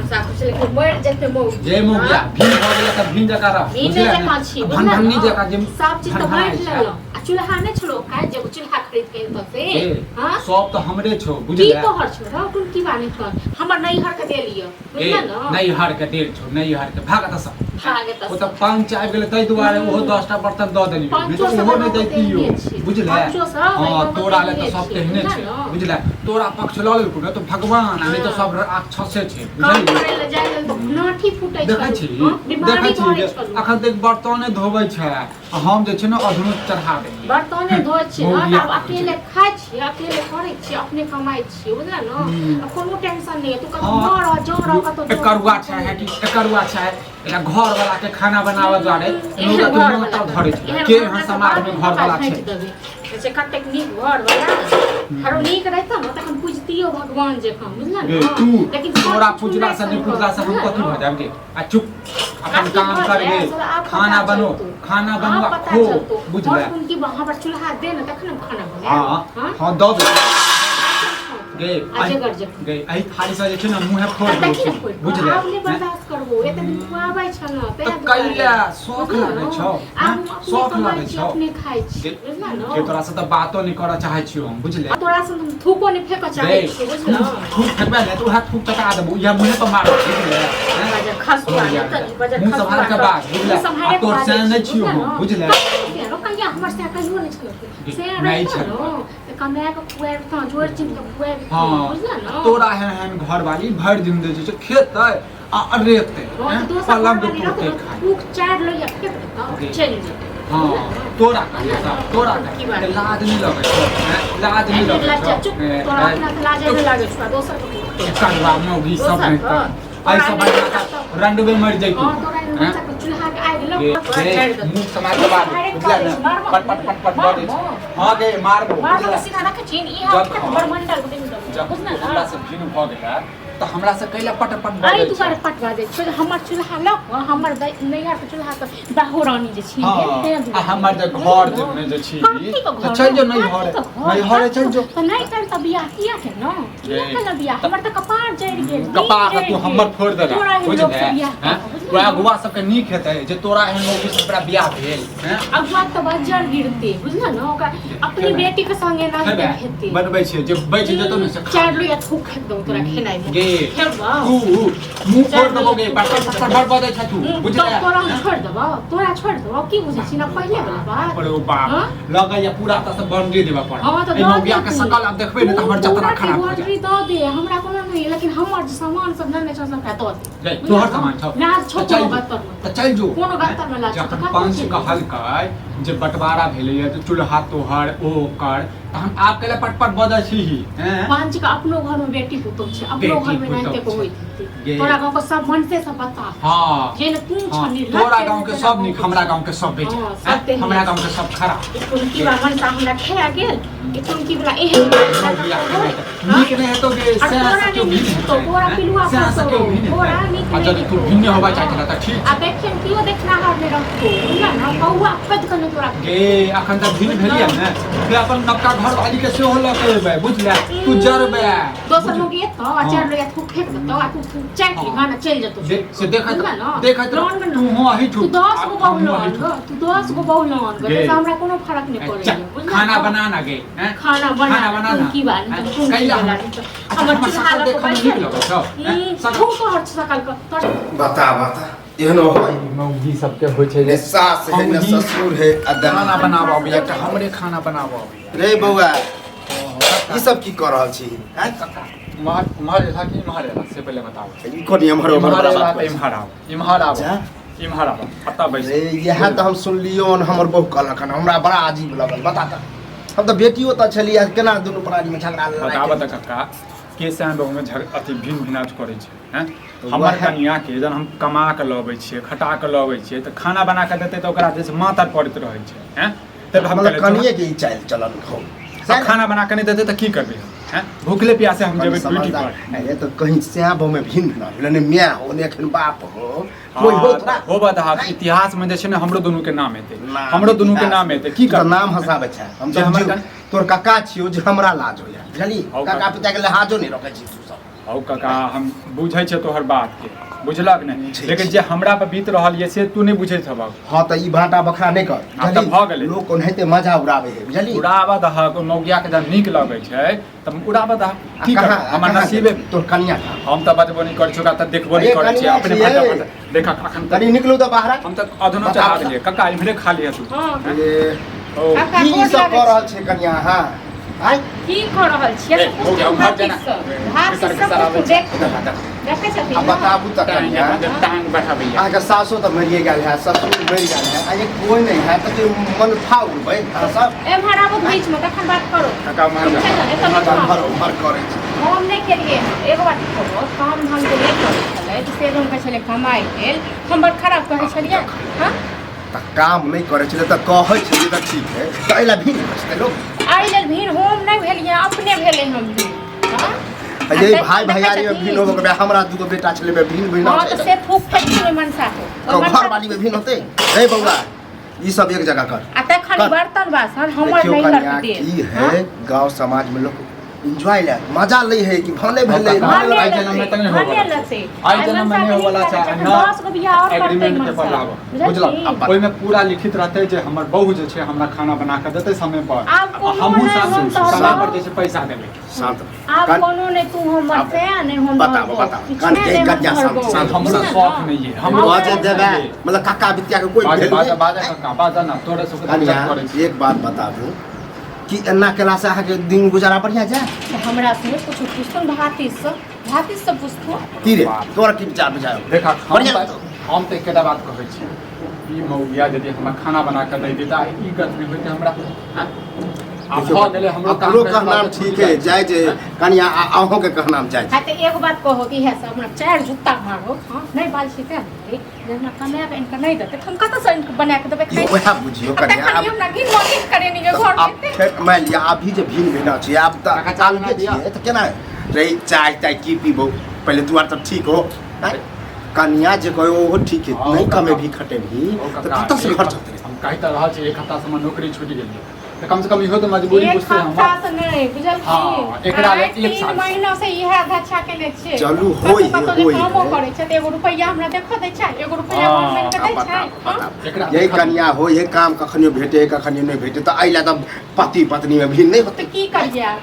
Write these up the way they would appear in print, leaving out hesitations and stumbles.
भाषा कुछ लेकिन मर जेते मौ जे मौ गया भीन हो गेला त भीन जका रह भीन जका छी भनभनी जका जे सब चीज त बांट लेलो आ चूल्हा नै छलो का जे चूल्हा खरीद के त से हां सब त हमरे छौ बुझले की तोहर छौ रे तुम की बानी कर हमर नैहर के दे लियो बुझला न नैहर के दे छौ नैहर के भागत सब भागत ओ त पांच आबि गेलै तै दुआरे ओहो 10टा बर्तन द देली ओहो नै दैतियो बुझले हां तोरा ले त सब कहने छै बुझले तोरा पक्ष ल लेलकु न त भगवान नै त सब राक्षसे छै बुझली करे ले जाय ले नाठी फुटै छै देखै छी अखन तक बर्तने धोबै छै हम जे छै न अधुरो चढ़ा दे बर्तने धोइ छी न अब अकेले खाइ छी अकेले करै छी अपने कमाइ छी बुझला न कोनो टेंशन नै तू कत मर जर कत एकरुआ छै है कि एकरुआ छै एला घर वाला के खाना बनावे दुआरे लोग के मोटर धरै छै के यहाँ समाज में घर वाला छै से कतेक नीक घर वाला हरो नीक रहता न तखन पूजतियो भगवान जे हम बुझला न लेकिन तोरा पूजला से नहीं पूजला से हम कथि भ जाब गे आ चुप अपन काम कर गे खाना बनो खो बुझले उनकी वहां पर चूल्हा दे न तखन खाना बने हां दो गे गे आई थाली से जे छै न मुंह फोड़ दे बुझले आप ने बर्दाश्त करबो एते दिन खुआबै छ न ते कैला शौक लागे छौ शौक लागे छौ अपने खाइ छी बुझला न के तोरा से त बातो नहीं कर चाहै छी हम बुझले तोरा से हम थूको नहीं फेक चाहै छी बुझला थूक फेकबे ने तो हाथ थूक टका देबो या मुंह पर मार बुझले बजा खसुआ त बजा मुंह संभाल के बात बुझले तोर से नहीं छी हम बुझले कहिया हमर से कहियो नहीं छलो से नहीं छलो कमाए के खुआए त जोर चिन के खुआए बुझला न तोरा है घर वाली भर दिन दे छै खेतै आ अरेते पलंग टूटे खाए भूख चार लो या फेक चल जे हां तोरा का लाज नहीं लगे छै लाज नहीं लगे छै तोरा अपना लाज नहीं लागे छै दोसर के करवा मौगी सब नहीं आई सब बना रंडवे मर जाई हां तोरा बच्चा के चूल्हा के आइ गेलो मुंह समाज के बाद बुझला न पट बड़े हां गे मारबो मारबो सीधा रख छी ई हम बरमंडल को बुझना न हमरा से भिन भ गेला त हमरा से कैला पट अरे तू बारे पट बाजे छै हमर चूल्हा लक हमर नैहर के चूल्हा के बाहुरानी जे छी आ हमर जे घर जे में जे छी त चल जो नैहर चल जो त नहीं कर त बियाह किया के न किया के बियाह हमर त कपार जड़ गेल कपार तू हमर फोड़ देला बुझले हैं तोरा गुवा सब के नीक हेतै जे तोरा एहन मौगी से तोरा बियाह भेल हैं अब बात त बजर गिरते बुझला न ओका अपनी बेटी के संगे ना हेतै बनबै छै जे बच जेतो न से चार लो या थूक खा दो तोरा खेनाइ गे तू मुंह फोड़ देबो गे पर बड़बड़ै छ तू बुझले तोरा छोड़ देबो की बुझै छी ना पहिले वाला बात अरे ओ बाप लगा या पूरा त सब बंदी देबा पड़ ए मौगिया के सकल अब देखबै न त हमर जतरा खराब हो जाय द दे हमरा कोनो नहीं लेकिन हमर सामान सब न छ सब का दे तोहर सामान छ लाज छोड़ त चल जो कोनो गत्तर में लाज जखन पंच कहलकै जे बंटवारा भेलैया त चूल्हा तोहर ओ कर त हम आप केला पटपट बजै छी हैं पंच का अपनो घर में बेटी पुतो छै अपनो घर में रहते को होई तोरा गांव के सब मनसे सब बता हां जे न तू छनी तोरा गांव के सब निक हमरा गांव के सब बेच हमरा गांव के सब खराब उनकी बा मन सा हमरा खेया गेल उनकी बला एहन निक नहीं है तो गे से क्यों भी तो तोरा पिलुआ तोरा निक नहीं तू भिन्न होबा चाहत त ठीक आ देखें कियो देखना हार में रखो ना ना कौआ पद कने तोरा गे अखन त भिन्न भेलिया ने बे अपन नवका घर वाली के सेहो लकेबे बुझले तू जरबे दोसर लोग ये तो अचार ले तू फेंक दो आ तू चैक गाना चल जतो से देखत तू हो ही तू 10 गो बहु लोन गे हमरा कोनो फर्क नहीं पड़े खाना बना ना गे हैं खाना बना की बात कैला हमर चूल्हा लग बैठ तू तो हर सकल का बता एहनो होय मौगी सबके होय छै रे सास है न ससुर है खाना बनाबो अभी एकटा हमरे खाना बनाबो रे बौआ ई सब की कर रहल छी हैं मारे था कि मारे से पहले बताओ ई कोनी इम्हार आओ पता बैस रे यह त हम सुनलियो न हमर बहु कहलक हमरा बड़ा अजीब लगल बता त हम त बेटियो त छलिया केना दुनु प्राणी में झगड़ा बताबा त कक्का के से बहु में अथी भिन्न करे छै हैं हमर कनिया के जन हम कमा के लबै छियै खटा के लबै छियै त खाना बना के देतै त ओकरा जैसे माथा पड़त रहै छै हैं त हम कनिए के ई चाल चलन खौ सब खाना बना के नहीं देते तो की करबे हैं भूखले प्यासे हम जेबे ड्यूटी पर अरे तो कहीं स्याब में भिन्न न लेने मियां हो ने एखन बाप हो कोई हो बता इतिहास में जे छै ने हमरो दुनू के नाम हेते हमरो दुनू के नाम हेते की कर नाम हसाबे छै हम तोर काका छियो जे हमरा लाज होया बुझली काका पिता के लिहाजो नहीं रखे छी तू सब हौ काका हम बुझै छै तोहर बात के बुझलक ने छै, लेकिन छै। जे हमरा पर बीत रहल ये से तू नहीं बुझैत हब हाँ तो ई भाटा बखरा नहीं कर हाँ, तऽ भऽ गेलै। लोग ओनाहिते मजा उड़ावे है बुझली उड़ाबा दह मौगिया के जब नीक लगे छै तब उड़ाबा दह की कर हमर नसीबे तोर कनिया का हम तऽ बजबो नहीं करै छी ओकरा तऽ देखबो नहीं अरे करै छी कनिया अपने छियै। भाटा पर देखा अखन तक तनी निकलू तो बाहर हम तऽ अधनो चढ़ा देलियै काका इम्हरे खा लिया तू हाँ ये ओ काका की गोर सब लागै कर रहल छी। छे कनिया हां आय की कऽ रहल छियै ए, हो गया, उम्हर जेना। भात एकर सब सराबे कुछ देख छै। देखै छथिन अब ना? बताबू त कनिया टांग बैठाबैया अहाँके सासो तऽ मरिए गेल है ससुर मरि गेल है आ एक कोई नहीं है तो मन फाउल भाई सब एम्हर आबू बीच में तखन बात करो काका उम्हर जा। छै ने, एतऽ भर बीचमे भर आबू। भर करे छै हम नहीं केलिए एगो बात कहो काम धाम जे नहीं करै छलै तऽ से कहै छलै कमाइ लेल हम बड़ खराब कहै छलियै हाँ तऽ काम नहीं करे छले तऽ कहै छलै तऽ ठीक है तऽ एला भी बचते लोग आई लेल भीड़ हम नहीं भेलिए अपने भेले हम भीड़ हाँ? ये आ भाई देखै भैयारी में छथिन। भिन्न हो गए हमरा दूगो बेटा छले बे भिन्न भिन्न हाँ तो से थूक फेंक में मनसा हो तो घर वाली में भिन्न होते रे बउआ ई सब एक जगह कर आ तखन कर। बर्तन बासन हमर देखियो नहीं कन्या लग दे की है गांव समाज में लोग एंजॉय ले मजा ले है कि भने भेले हाँ, भने आइ भेलै। जन्म में तक नहीं होगा। भने लगते आई जन्म में नहीं होवला चाहे ना 10 गो बियाह और करते एग्रीमेंट पेपर लाबो बुझलक ओइ में पूरा लिखित रहते जे हमर बहू जे छै हमरा खाना बना के देते समय पर आब कोनो हमहू नहि, हम तऽ समय हम- पर जे छै पैसा देबै शांत आप कन- कोनो नहीं तू हमर अब से नहीं हम बताबो, बताबो। कन- कन्या शांत- शांत। हमरा शौक नहीं है हम हम बाजे देबे मतलब काका बिटिया के कोई बाजा भेल बाजा नहीं। बाजा काका बाजा ना तोरे सब कन्या करे छी एक बात बता दू कि एना केला से अहाँके दिन गुजारा बढ़िया जाए हमरा से कुछ पूछतो भातीस से पूछतो तीरे तोरा की विचार बुझाओ देखा बढ़िया हम तऽ एकेटा बात कहै छी ई मौगिया यदि हमरा खाना बना के दे देता ई गत नहीं होते हमरा हाँ? आब भऽ गेलै हमरो काम हमरो करे कहनाम वाला ठीक है जाय जे कन्या अहों के कहनाम जाय हां तो एगो बात कहो कि है सब हमरा चार जुत्ता मारो हां नहीं बाल छी के जेना कमाया के इनका नहीं देते हम कत से इनको बना के देबे ये वह बुझियो कन्या तखन हम ना गिन मॉर्निंग करे नहीं घर अब में फिर मान लिया अभी जे भिन्न भिन्न छी आब त काका चाय बना दिया। छियै, त केना रही चाय ताय की पीबो पहले दुआर त ठीक हो हैं? कन्या जे कहो वो ठीक है हाँ, नहीं काका। कमे भी खटे भी ओ तो काका, कत से एक घर हफ्ता- चलते हम कही तऽ रहल छी एक हफ्ता से हमर नौकरी छूटि गेल तऽ कम से कम इहो तऽ मजबूरी एक बुझते हफ्ता हम से नहीं बुझल हाँ, एकरा लेल छी एक साल। 3 महीना से इहे धच्छा केले छियै चलू, होय है, होय है। कामो करे छै त एगो रुपैया हमरा देखो दै छै एगो रुपैया हाँ, गवर्नमेंट के दै छै बताओ हाँ? एकरा यही कन्या हो ये काम कखनियो भेटे कखनियो नहीं भेटे तो अइला त पति पत्नी में भिन्न नहीं होते तो की करिए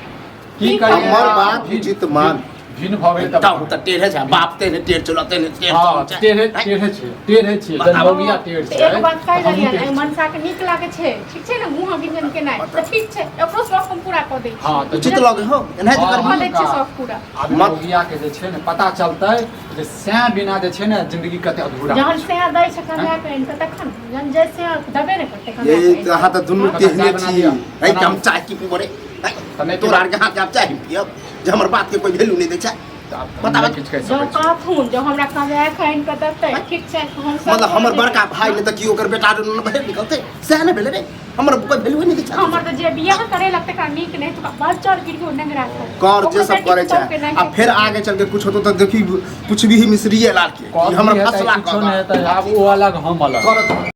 की करिए हमर बात उचित मान भिन्न भऽ गेल तब त टेढ़े छै बाप तेने टेढ़ चलते ने टेढ़ हाँ चलै छै। टेढ़े टेढ़े छै टेढ़े छै जब मौगिया टेढ़ तो छै एक बात कह तऽ हमहूँ रही टेढ़ है छी। मनसा के नीक लागे छै ठीक छै ना मुंह बिजन के नहीं तो ठीक छै एकरो शौक हम पूरा कर दै छी हाँ तऽ उचित लगे हो एनाहिते हाँ, करबी कर दै छी शौक पूरा आब मौगिया के जे छै ने पता चलतै जे सै बिना जे छै ने जिंदगी कते अधूरा जहन से दै छै कन्या के इनके तखन जहन जैसे दबे नहीं करते कन्या ये के तो हाथ दुनु हाँ, तेहने चाय बना छी दिया। है बना- हम चाय की पीबो रे तऽ नहीं तोरा आर के हाथ के आप चाय पियब जे हमर बात के कोई वैल्यू नहीं दै छै बता किछु कहि जो सकै छी कहथुन जो हमरा कन्या के इनके देतै ठीक छै हम सब मतलब हमर बड़का भाई ने त की ओकर बेटा न भेल निकलते सह ने भेले रे हमर कोई वैल्यू नहीं दै छै हमर तो जे बियाह करे लगते का नीक नहीं तो बच्चा गिरगो नहीं राखो कर जे सब करे छै आ फिर आगे चल के कुछ होतो त देखी कुछ भी मिस्री लाल के ई हमर फसला कुछो नहीं हेतै आब ओ अलग हम अलग करत